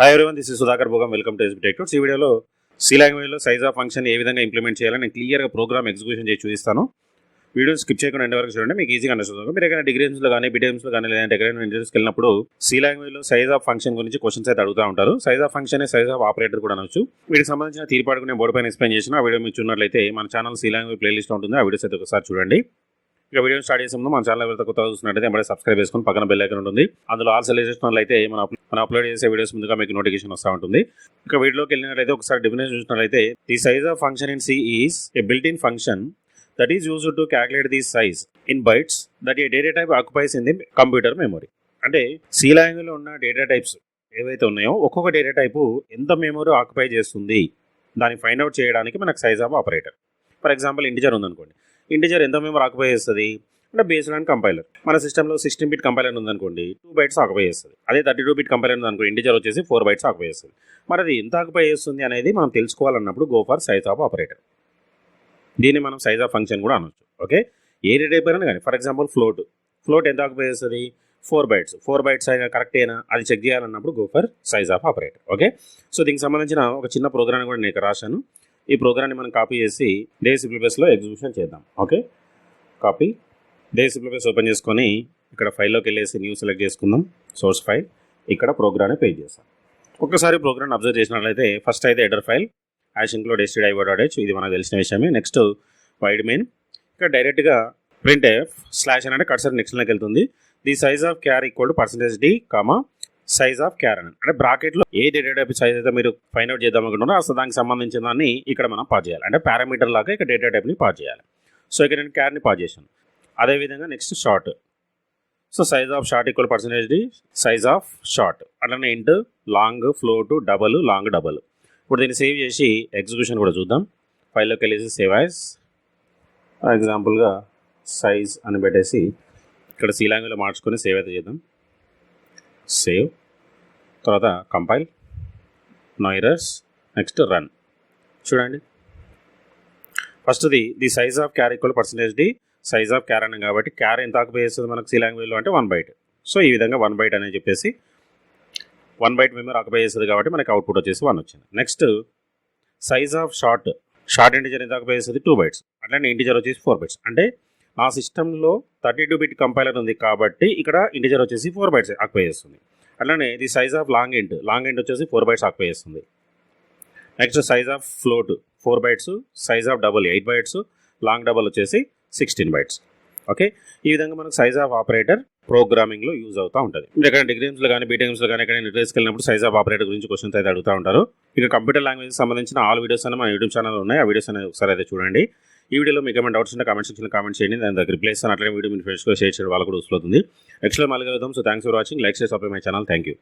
Hi everyone, this is Sudhakar Bhogam. Welcome to SB tech tools. ఈ వీడియోలో C లాంగ్వేజ్లో size of function ఏ విధంగా implement చేయాలని నేను క్లియర్గా ప్రోగ్రామ్ ఎగ్జిక్యూషన్ చేసి చూపిస్తాను. వీడియో స్కిప్ చేయకుండా ఎండ్ వరకు చూడండి, మీకు ఈజీగా అండర్స్టాండ్. మీరు ఎక్కడైనా డిగ్రీస్లో కానీ బీటెమ్స్లో కానీ లేదంటే ఎక్కడైనా ఇంటర్వ్యూస్కి వెళ్ళినప్పుడు సి లాంగ్వేజ్లో సైజ్ ఆఫ్ ఫంక్షన్ గురించి క్వశ్చన్స్ అయితే అడుగుతూ ఉంటారు. Size of function size of operator కూడా అనొచ్చు. వీటికి సంబంధించిన తీర్పాటుకు నేను బోర్డు పైన ఎక్స్ప్లెయిన్ చేసిన ఆ వీడియో మీకు చూసినట్లయితే మన ఛానల్ సి లాంగ్వేజ్ ప్లేలిస్ట్ ఉంటుంది. ఆ వీడియోస్ అయితే ఒకసారి చూడండి. ఇక వీడియో స్టార్ట్ చేసే ముందు మన ఛానల్ ఎవరైతే కొత్తగా చూసినట్టయితే ఎంబడే సబ్స్క్రైబ్ చేసుకుని పక్కన బెల్ ఐకాన్ ఉంటుంది. అందులో ఆల్ సెలెక్ట్ చేసినట్లయితే మనం అప్లోడ్ చేసే వీడియోస్ ముందుగా మీకు నోటిఫికేషన్ వస్తూ ఉంటుంది. ఇక వీడియోకి వెళ్ళినట్లయితే ఒకసారి డెఫినేషన్ చూసినట్లయితే the size of function in C is a built in function that is used to calculate the size in bytes that a data type occupies in the computer memory. అంటే C లాంగ్వేజ్లో ఉన్న data types ఏవైతే ఉన్నాయో ఒక్కొక్క data type ఎంత memory occupy చేస్తుంది దాన్ని find out చేయడానికి మనకు size of operator. For example integer ఉందనుకోండి, ఇంటిజర్ ఎంత మెమరీ ఆక్యుపై చేస్తుంది అంటే బేస్డ్ ఆన్ కంపైలర్. మన సిస్టంలో 16 బిట్ కంపైలర్ ఉందనుకోండి, 2 బైట్స్ ఆక్యుపై చేస్తుంది. అదే 32 బిట్ కంపైలర్ ఉందనుకోండి, ఇంటిజర్ వచ్చేసి 4 బైట్స్ ఆక్యుపై చేస్తుంది. మరి అది ఎంత ఆక్యుపై చేస్తుంది అనేది మనం తెలుసుకోవాలన్నప్పుడు go for size of operator. దీన్ని మనం సైజ్ ఆఫ్ ఫంక్షన్ కూడా అనొచ్చు. ఓకే, ఏ టైప్ అయినా కానీ ఫర్ ఎగ్జాంపుల్ ఫ్లోట్ ఎంత ఆక్యుపై చేస్తుంది, 4 బైట్స్. 4 బైట్స్ అయినా కరెక్ట్ అయినా అది చెక్ చేయాలన్నప్పుడు go for size of operator. Okay, so దీనికి సంబంధించిన ఒక చిన్న ప్రోగ్రామ్ కూడా నేను రాశాను. ఈ ప్రోగ్రామ్ని మనం కాపీ చేసి డే సిప్లిబస్లో ఎగ్జిక్యూషన్ చేద్దాం. ఓకే, కాపీ డే సిప్లిబస్ ఓపెన్ చేసుకొని ఇక్కడ ఫైల్లోకి వెళ్ళేసి న్యూ సెలెక్ట్ చేసుకుందాం, సోర్స్ ఫైల్. ఇక్కడ ప్రోగ్రామ్ని పేజ్ చేస్తాం. ఒక్కసారి ప్రోగ్రామ్ అబ్జర్వ్ చేసినట్లయితే ఫస్ట్ అయితే header file ash include stdio.h, ఇది మనకు తెలిసిన విషయమే. నెక్స్ట్ వైడ్ మెయిన్, ఇక్కడ డైరెక్ట్గా ప్రింట్ స్లాష్ అంటే కర్సర్ నెక్స్ట్లోకి వెళ్తుంది. The size of char equal to %d, size of char అని అంటే బ్రాకెట్లో ఏ డేటా టైప్ సైజ్ అయితే మీరు ఫైండ్ అవుట్ చేద్దాం అనుకుంటున్నారో అసలు దానికి సంబంధించిన దాన్ని ఇక్కడ మనం పాస్ చేయాలి. అంటే పారామీటర్ లాగా ఇక్కడ డేటా టైప్ని పాస్ చేయాలి. సో ఇక్కడ నేను క్యార్ని పాస్ చేశాను. అదేవిధంగా next short. So size of short equal %d, size of short. అట్లనే ఇంట్ long, float, double, long, double. ఇప్పుడు దీన్ని సేవ్ చేసి ఎగ్జిక్యూషన్ కూడా చూద్దాం. ఫైల్లోకి వెళ్ళేసి సేవ్ యాజ్, ఎగ్జాంపుల్గా సైజ్ అని పెట్టేసి ఇక్కడ సి లాంగ్వేజ్లో మార్చుకొని సేవ్ అయితే చేద్దాం. సేవ్, తర్వాత compile, no errors, next run. చూడండి, first the size of char equal %d, size of char అన్నాం కాబట్టి క్యార్ ఎంత ఆక్యుపై చేస్తుంది మనకు సి లాంగ్వేజ్లో అంటే 1 బైట్. సో ఈ విధంగా 1 బైట్ అని చెప్పేసి 1 బైట్ మెమరీ ఆక్యుపై చేస్తుంది కాబట్టి మనకి అవుట్పుట్ వచ్చేసి 1 వచ్చింది. Next size of short integer ఎంత ఆక్యుపై చేస్తుంది 2 బైట్స్. అట్లనే ఇంటిజర్ వచ్చేసి 4 బైట్స్. అంటే నా సిస్టంలో 32 బిట్ కంపైలర్ ఉంది కాబట్టి ఇక్కడ ఇంటిజర్ వచ్చేసి 4 బైట్స్ ఆక్యుపై చేస్తుంది. అట్లనే the size of long int వచ్చేసి 4 బైట్స్ ఆక్యుపై చేస్తుంది. Next size of float 4 bytes, size of double 8 bytes, long double వచ్చేసి 16 బైట్స్. ఓకే, ఈ విధంగా మనకు సైజ్ ఆఫ్ ఆపరేటర్ ప్రోగ్రామింగ్లో యూజ్ అవుతూ ఉంటుంది. మీరు ఎక్కడ డిగ్రీస్లో కానీ బీటెమ్స్లో కానీ ఎక్కడ ఇంటర్వ్యూస్కి వెళ్ళినప్పుడు సైజ్ ఆఫ్ ఆపరేటర్ గురించి క్వశ్చన్స్ అయితే అడుగుతూ ఉంటారు. ఇక కంప్యూటర్ లాంగ్వేజ్ సంబంధించిన ఆల్ వీడియోస్ అని మన యూట్యూబ్ ఛానల్ ఉన్నాయి. ఆ వీడియోస్ అనేది ఒకసారి అయితే చూడండి. ఈ వీడియోలో మీకు ఏమైనా డౌట్స్ ఉంటే కామెంట్ సెక్షన్లో కామెంట్ చేయండి, దాని దగ్గర రిప్లై ఇస్తాను. అట్లనే వీడియో మీ ఫ్రెండ్స్లో షేర్ చేయడం వాళ్ళకు కూడా యూస్ అవుతుంది. నెక్స్ట్ మళ్ళీ కలుద్దాం. So thanks for watching. Like, share, subscribe my channel. Thank you.